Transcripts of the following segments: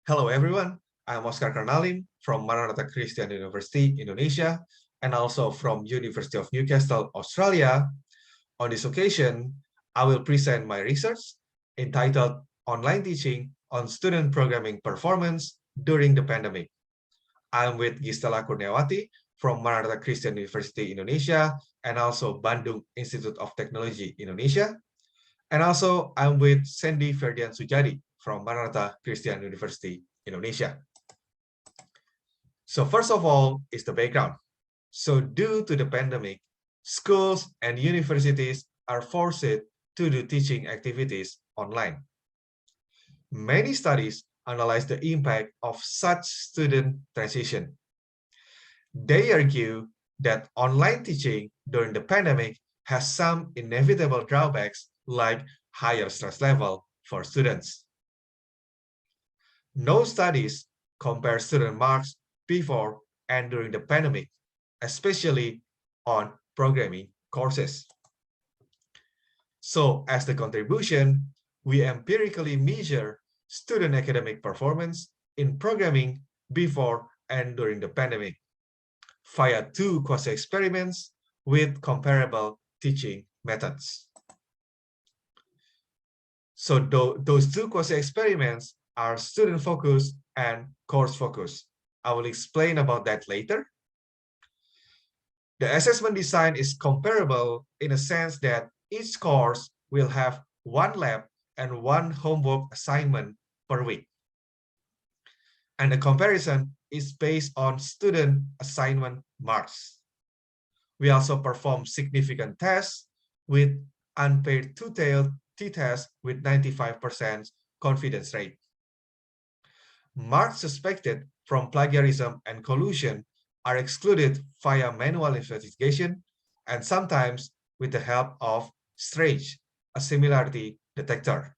Hello everyone, I'm Oscar Karnalim from Maranatha Christian University, Indonesia, and also from University of Newcastle, Australia. On this occasion, I will present my research entitled Online Teaching on Student Programming Performance During the Pandemic. I'm with Gisela Kurniawati from Maranatha Christian University, Indonesia, and also Bandung Institute of Technology, Indonesia. And also, I'm with Sandy Ferdian Sujadi from Maranatha Christian University, Indonesia. So first of all is the background. So due to the pandemic, schools and universities are forced to do teaching activities online. Many studies analyze the impact of such student transition. They argue that online teaching during the pandemic has some inevitable drawbacks like higher stress level for students. No studies compare student marks before and during the pandemic, especially on programming courses. So as the contribution, we empirically measure student academic performance in programming before and during the pandemic via two quasi-experiments with comparable teaching methods. So those two quasi-experiments are student-focused and course-focused. I will explain about that later. The assessment design is comparable in a sense that each course will have one lab and one homework assignment per week. And the comparison is based on student assignment marks. We also perform significant tests with unpaired two-tailed t-test with 95% confidence rate. Marks suspected from plagiarism and collusion are excluded via manual investigation and sometimes with the help of STRANGE, a similarity detector.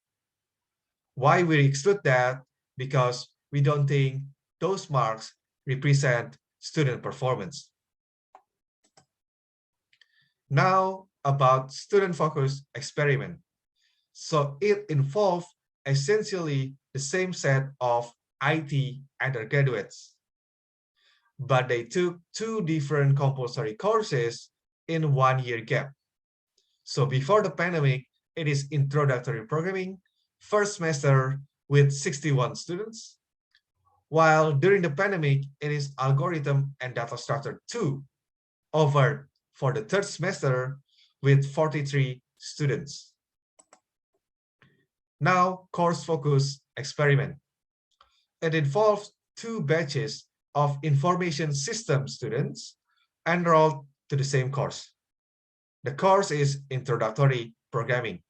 Why we exclude that? Because we don't think those marks represent student performance. Now about student-focused experiment. So it involved essentially the same set of IT undergraduates, but they took two different compulsory courses in 1 year gap. So before the pandemic, it is introductory programming, first semester with 61 students, while during the pandemic, it is algorithm and data structure 2 over for the third semester with 43 students. Now, course focus experiment. It involves two batches of information system students enrolled to the same course. The course is introductory programming.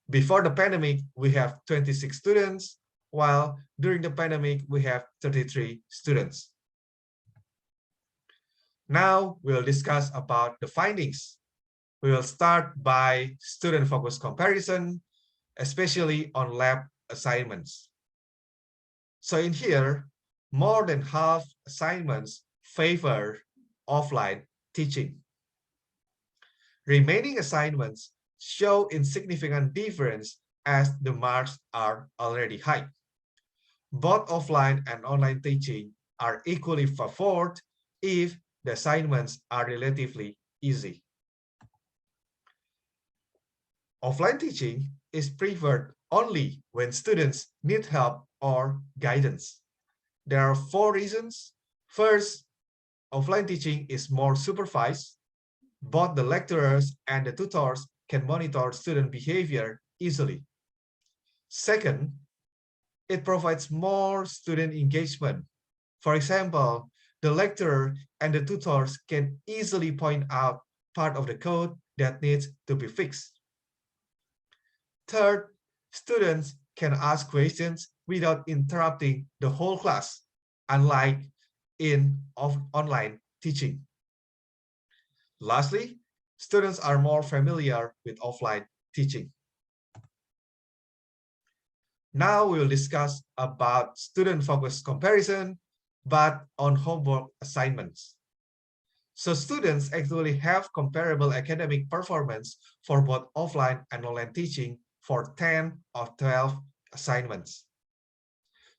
Before the pandemic, we have 26 students, while during the pandemic, we have 33 students. Now we'll discuss about the findings. We will start by student-focused comparison, especially on lab assignments. So in here, more than half assignments favor offline teaching. Remaining assignments show insignificant difference as the marks are already high. Both offline and online teaching are equally favored if the assignments are relatively easy. Offline teaching is preferred only when students need help or guidance. There are 4 reasons. First, offline teaching is more supervised. Both the lecturers and the tutors can monitor student behavior easily. Second, it provides more student engagement. For example, the lecturer and the tutors can easily point out part of the code that needs to be fixed. Third, students can ask questions without interrupting the whole class, unlike in online teaching. Lastly, students are more familiar with offline teaching. Now we will discuss about student-focused comparison, but on homework assignments. So students actually have comparable academic performance for both offline and online teaching for 10 of 12 assignments.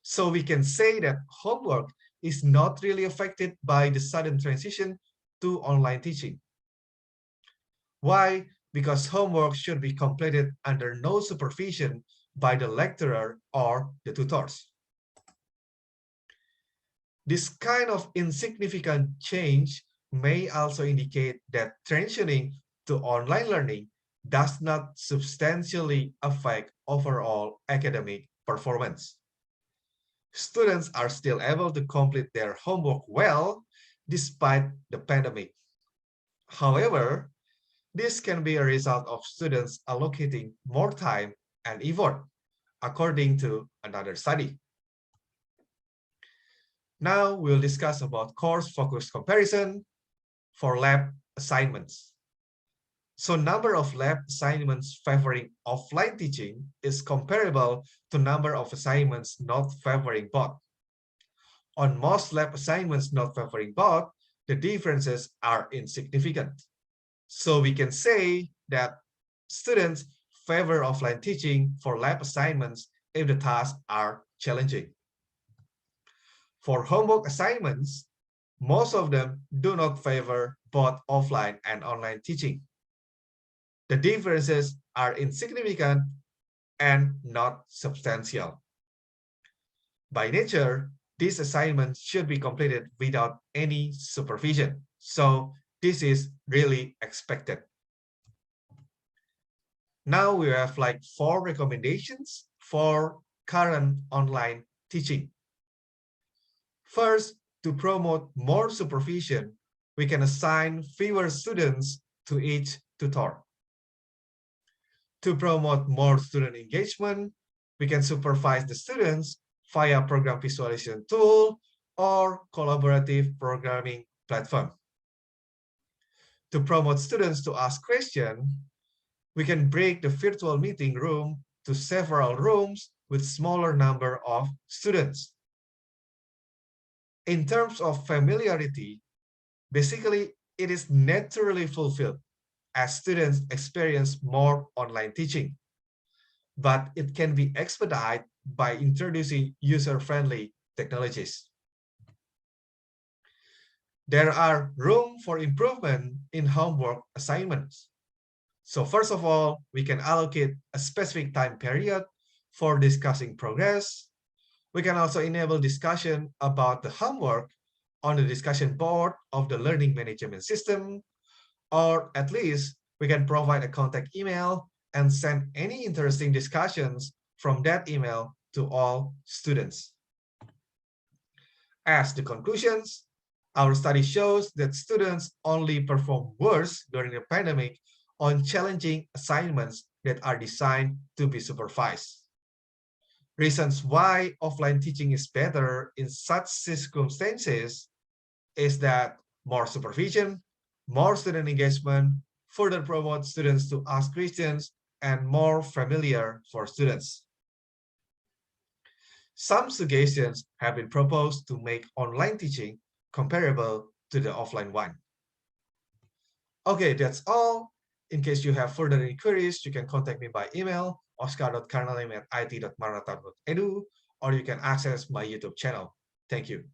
So we can say that homework is not really affected by the sudden transition to online teaching. Why? Because homework should be completed under no supervision by the lecturer or the tutors. This kind of insignificant change may also indicate that transitioning to online learning does not substantially affect overall academic performance. Students are still able to complete their homework well despite the pandemic. However, this can be a result of students allocating more time and effort, according to another study. Now we'll discuss about course-focused comparison for lab assignments. So number of lab assignments favoring offline teaching is comparable to number of assignments not favoring both. On most lab assignments not favoring both, the differences are insignificant. So we can say that students favor offline teaching for lab assignments if the tasks are challenging. For homework assignments, most of them do not favor both offline and online teaching. The differences are insignificant and not substantial. By nature, these assignments should be completed without any supervision. So this is really expected. Now we have like 4 recommendations for current online teaching. First, to promote more supervision, we can assign fewer students to each tutor. To promote more student engagement, we can supervise the students via program visualization tool or collaborative programming platform. To promote students to ask questions, we can break the virtual meeting room to several rooms with smaller number of students. In terms of familiarity, basically it is naturally fulfilled as students experience more online teaching, but it can be expedited by introducing user-friendly technologies. There are room for improvement in homework assignments. So first of all, we can allocate a specific time period for discussing progress. We can also enable discussion about the homework on the discussion board of the learning management system, or at least we can provide a contact email and send any interesting discussions from that email to all students. As the conclusions, our study shows that students only perform worse during the pandemic on challenging assignments that are designed to be supervised. Reasons why offline teaching is better in such circumstances is that more supervision, more student engagement, further promote students to ask questions, and more familiar for students. Some suggestions have been proposed to make online teaching comparable to the offline one. Okay, that's all. In case you have further inquiries, you can contact me by email, oscar.karnalim@it.maranatha.edu, or you can access my YouTube channel. Thank you.